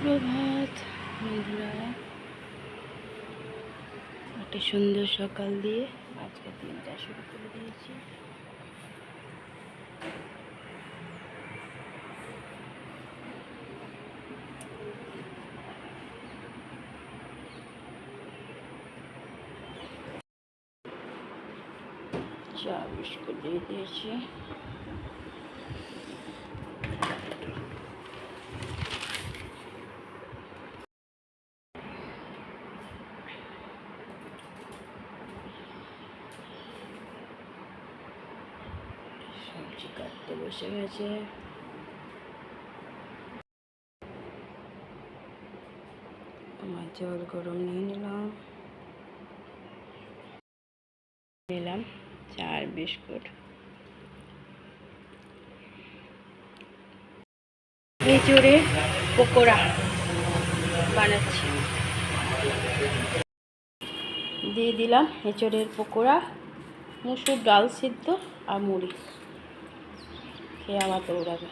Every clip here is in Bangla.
সুপ্রভাত বন্ধুরা, একটা সুন্দর সকাল দিয়ে আজকে দিনটা শুরু করে দিয়েছি। চা বিস্কুট দিয়ে দিয়েছি। সবজি কাটতে বসে গেছে। আমার জল গরম নিয়ে নিলাম চা আর বিস্কুট। এঁচোড়ে পকোড়া বানাচ্ছি, দিয়ে দিলাম এঁচোড়ের পকোড়া, মুসুর ডাল সিদ্ধ আর মুড়ি। খেয়ে আবার দৌড়াবে।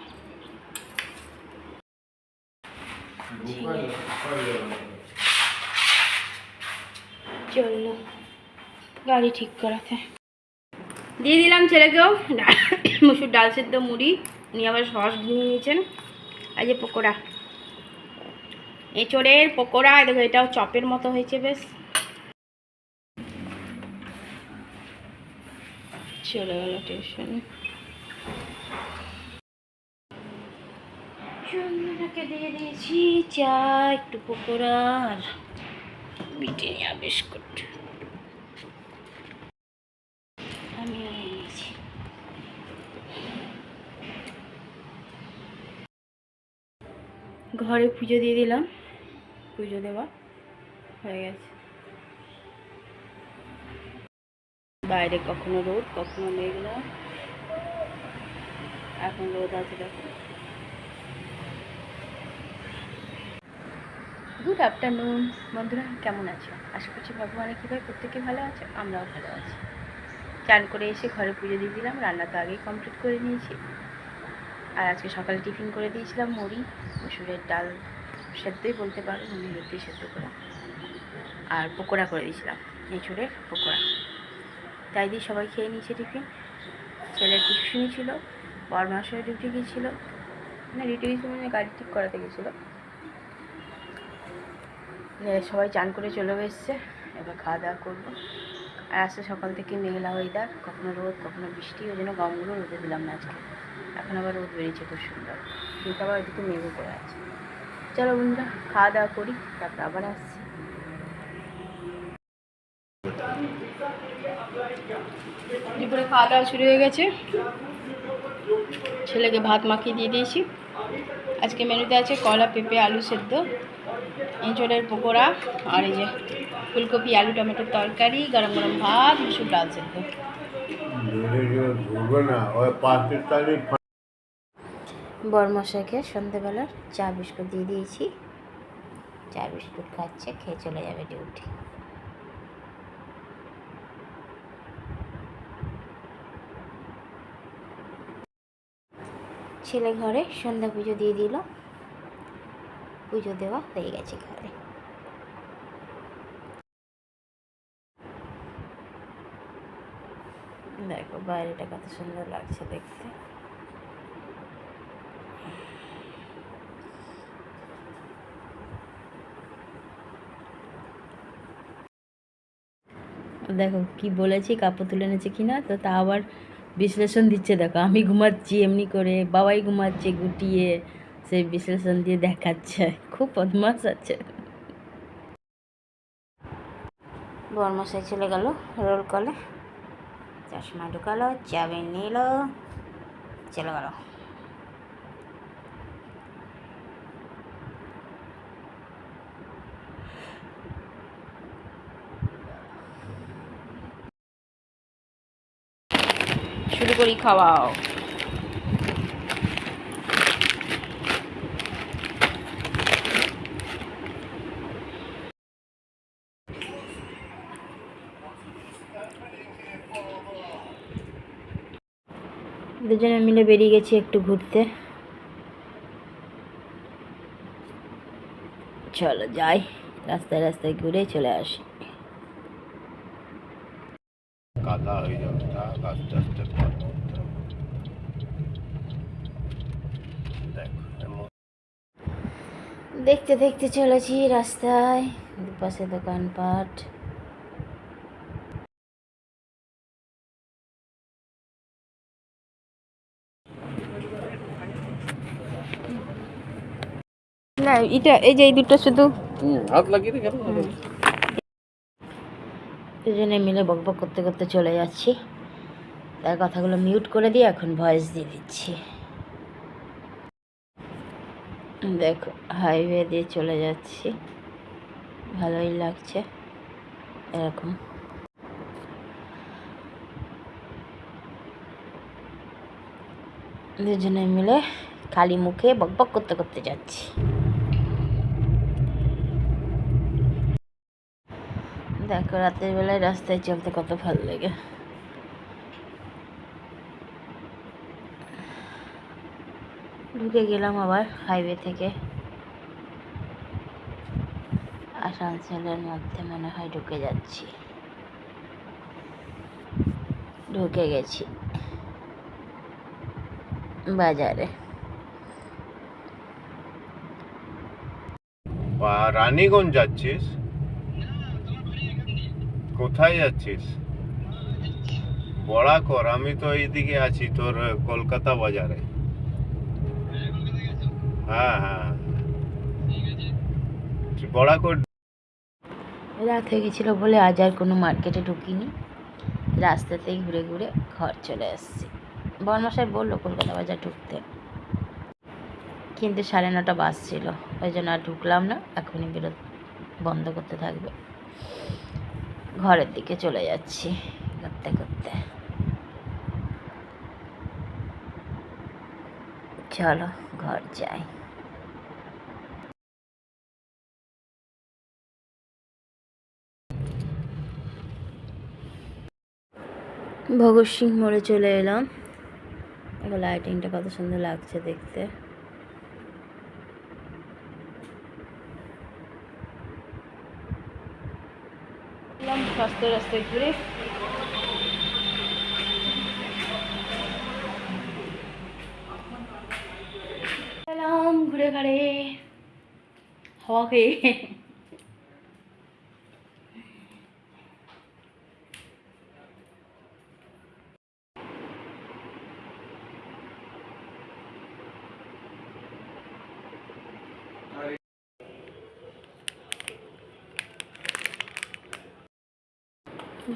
চললো গাড়ি ঠিক করাতে। দিয়ে দিলাম ছেলেকেও মুসুর ডাল সিদ্ধ মুড়ি, নিয়ে আবার সস নিয়ে নিয়েছেন। আর যে পকোড়া, এঁচোড়ের পকোড়া, দেখো এটাও চপের মতো হয়েছে বেশ। চলে গেল টিউশন। চন্দ্রটাকে দিয়ে দিয়েছি চা, একটু পকোড়া আর ব্রিটানিয়া বিস্কুট। আমিও নিয়েছি। ঘরে পুজো দিয়ে দিলাম, পুজো দেওয়া হয়ে গেছে। বাইরে কখনো রোদ কখনো মেঘলা, এখন রোদ আছে দেখো। গুড আফটারনুন বন্ধুরা, কেমন আছো? আশা করছি ভগবানের কৃপায় প্রত্যেকে ভালো আছে, আমরাও ভালো আছি। চান করে এসে ঘরে পুজো দিয়ে দিলাম, রান্না তো আগেই কমপ্লিট করে নিয়েছি। আর আজকে সকালে টিফিন করে দিয়েছিলাম মুড়ি, মসুরের ডাল সেদ্ধই বলতে পারো, মুড়ি রুটি সেদ্ধ করে, আর পকোড়া করে দিয়েছিলাম, এঁচোড়ের পকোড়া। তাই দিয়ে সবাই খেয়ে নিয়েছে টিফিন। ছেলের টিউশনই ছিল, বরমাসের ডিউটি গিয়েছিলো, না ডিউটি গিয়েছিল মানে গাড়ি ঠিক করাতে গেছিলো। সবাই চান করে চলে এসছে, এবার খাওয়া দাওয়া করবো। আর আজকে সকাল থেকে মেঘলা ওয়েদার, কখনো রোদ কখনো বৃষ্টি, ওই জন্য গমগুলো রোদে দিলাম না আজকে। এখন আবার রোদ বেরিয়েছে খুব সুন্দর, কিন্তু আবার ওইদিকে মেঘও করে আছে। চলো বন্ধুরা খাওয়া দাওয়া করি, তারপর আবার আসছি। দুপুরে খাওয়া দাওয়া শুরু হয়ে গেছে, ছেলেকে ভাত মাখিয়ে দিয়ে দিয়েছি। আজকে মেনুতে আছে কলা পেঁপে আলু সেদ্ধ, এঁচোড়ের পকোড়া, আর এই যে ফুলকপি আলু টমেটোর তরকারি, গরম গরম ভাত, মুসুর ডাল সেদ্ধ। বরমশাইকে সন্ধ্যেবেলার চা বিস্কুট দিয়ে দিয়েছি, চা বিস্কুট খাচ্ছে, খেয়ে চলে যাবে ডিউটি। ছেলে ঘরে সন্ধ্যা পুজো দিয়ে দিল, পুজো দেওয়া হয়ে গেছে ঘরে। দেখো বাইরেটা কত সুন্দর লাগছে দেখতে। দেখো কি বলেছি, কাপড় তুলে এনেছে কিনা, তো তা আবার বিশ্লেষণ দিচ্ছে। দেখো আমি ঘুমাচ্ছি এমনি করে, বাবাই ঘুমাচ্ছে গুটিয়ে, সেই বিশ্লেষণ দিয়ে দেখাচ্ছে। খুব বদমাশ আছে। বরমশাই চলে গেল রোল কলে, চশমা ঢুকালো, চাবি নিল, চলে গেল। শুরু করি খাওয়াও। দুজনে মিলে বেরিয়ে গেছি একটু ঘুরতে। চলো যাই, রাস্তায় রাস্তায় ঘুরে চলে আসি। কাদা হয়ে যাবে, আস্তে আস্তে পথ করতে হবে। দেখো দেখতে দেখতে চলেছি রাস্তায়, দুপাশে দোকানপাট। না এটা এই যে এই দুটো শুধু হাত লাগিয়ে রেখে দুজনে মিলে বকবক করতে করতে চলে যাচ্ছি। তার কথাগুলো মিউট করে দিয়ে এখন ভয়েস দিয়ে দিচ্ছি। দেখো হাইওয়ে দিয়ে চলে যাচ্ছি, ভালোই লাগছে এরকম। দুজনে মিলে খালি মুখে বকবক করতে করতে যাচ্ছি। দেখো রাতের বেলায় রাস্তায় চলতে কত ভালো লাগে। ঢুকে গেলাম আবার হাইওয়ে থেকে, আসানসোলের মধ্যে মনে হয় ঢুকে যাচ্ছি। ঢুকে গেছি বাজারে। রানীগঞ্জ যাচ্ছিস? কোথায় যাচ্ছিস? বড়াকর। আমি তো এইদিকে আছি তোর কলকাতা বাজারে। হ্যাঁ হ্যাঁ, বড়াকর। রাত হয়ে গেছিলো বলে আজ আর কোনো মার্কেটে ঢুকিনি, রাস্তাতেই ঘুরে ঘুরে ঘর চলে এসেছি। বরমশাই বললো কলকাতা বাজার ঢুকতে, কিন্তু 9:30 বাজছিল, ওই জন্য আর ঢুকলাম না। এখনই বন্ধ করতে থাকবে। ঘরের দিকে চলে যাচ্ছি করতে করতে। চলো ঘর যাই। ভগৎ সিং মোড়ে চলে এলাম। এখন লাইটিংটা কত সুন্দর লাগছে দেখতে। রাস্তায় রাস্তায় ঘুরে এলাম, ঘুরে ঘাড়ে হাওয়া খেয়ে।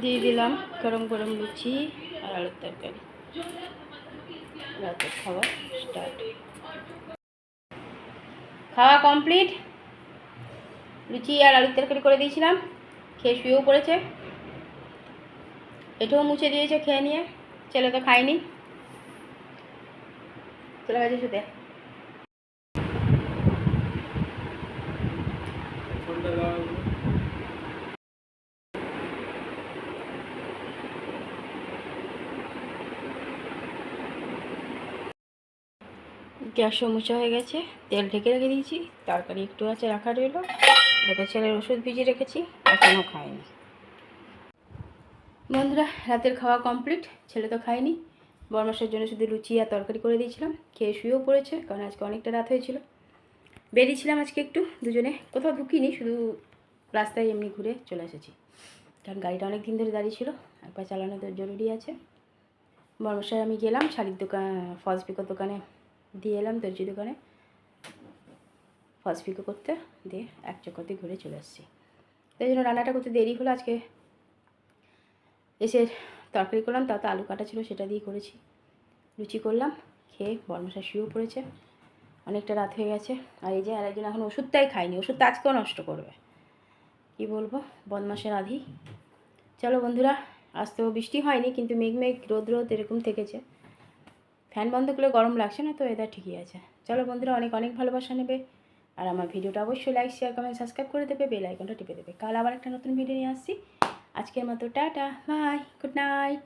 দিয়ে দিলাম গরম গরম লুচি আর আলুর তরকারি। রাতের খাওয়া স্টার্ট। খাওয়া কমপ্লিট। লুচি আর আলুর তরকারি করে দিয়েছিলাম, খেয়ে শুয়েও পড়েছে। এটাও মুছে দিয়েছে খেয়ে নিয়ে। ছেলে তো খায়নি, চলে গেছে শুতে। গ্যাসও মোছা হয়ে গেছে, তেল ঢেকে রেখে দিয়েছি। তরকারি একটু আছে রাখা রইলো। দেখে ছেলের ওষুধ ভিজিয়ে রেখেছি, এখনও খায়নি। বন্ধুরা রাতের খাওয়া কমপ্লিট। ছেলে তো খায়নি, বরমাসের জন্য শুধু লুচি আর তরকারি করে দিয়েছিলাম। খেয়ে শুয়েও পড়েছে, কারণ আজকে অনেকটা রাত হয়েছিল। বেরিয়েছিলাম আজকে একটু, দুজনে কোথাও ঢুকিনি, শুধু রাস্তায় এমনি ঘুরে চলে এসেছি। কারণ গাড়িটা অনেক দিন ধরে দাঁড়িয়ে ছিল, একবার চালানো তো জরুরি আছে। বরমাসায় আমি গেলাম শাড়ির দোকান, ফলস পিকোর দোকানে দিয়ে এলাম, দর্জি দোকানে ফলস পিকো করতে, দিয়ে এক চক্করতে ঘুরে চলে এসেছি। তাই জন্য রান্নাটা করতে দেরি হলো। আজকে এসে তরকারি করলাম, তাতে আলু কাটা ছিল, সেটা দিয়ে করেছি। লুচি করলাম, খেয়ে বরমশাই শুয়েও পড়েছে। অনেকটা রাত হয়ে গেছে। আর এই যে আরেকজন এখন ওষুধটাই খায়নি, ওষুধটা আজকেও নষ্ট করবে। কি বলবো, বদমাসের আধি। চলো বন্ধুরা, আজ তো বৃষ্টি হয়নি, কিন্তু মেঘ মেঘ রোদ রোদ এরকম থেকেছে। ফ্যান বন্ধ করলে গরম লাগছে না, তো এদের ঠিকই আছে। চলো বন্ধুরা, অনেক অনেক ভালোবাসা নেবে, আর আমার ভিডিওটা অবশ্যই লাইক শেয়ার কমেন্ট সাবস্ক্রাইব করে দেবে, বেল আইকনটা টিপে দেবে। কাল আবার একটা নতুন ভিডিও নিয়ে আসছি। আজকের মতো টাটা, বাই, গুড নাইট।